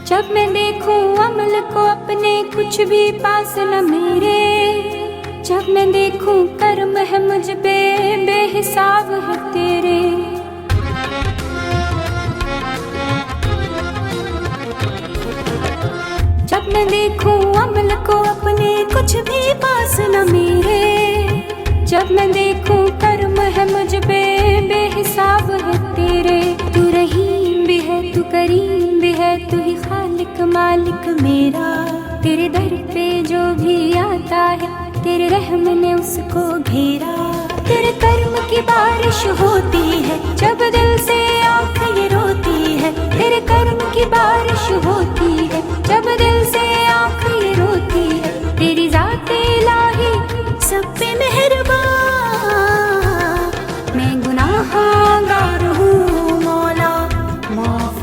जब मैं देखूं अमल को अपने कुछ भी पास न मेरे, जब मैं देखूं कर्म है मुझ पे बेहिसाब है तेरे। जब मैं देखूं अमल को अपने कुछ भी पास न मेरे, जब मैं देखूं कर्म है मुझ पे बेहिसाब है तेरे। तू रहीम भी है तू करीम भी है, तू ही खालिक मालिक मेरा। तेरे दर पे जो भी आता है तेरे रहम ने उसको घेरा। तेरे कर्म की बारिश होती है जब दिल से आँख ये रोती है, तेरे कर्म की बारिश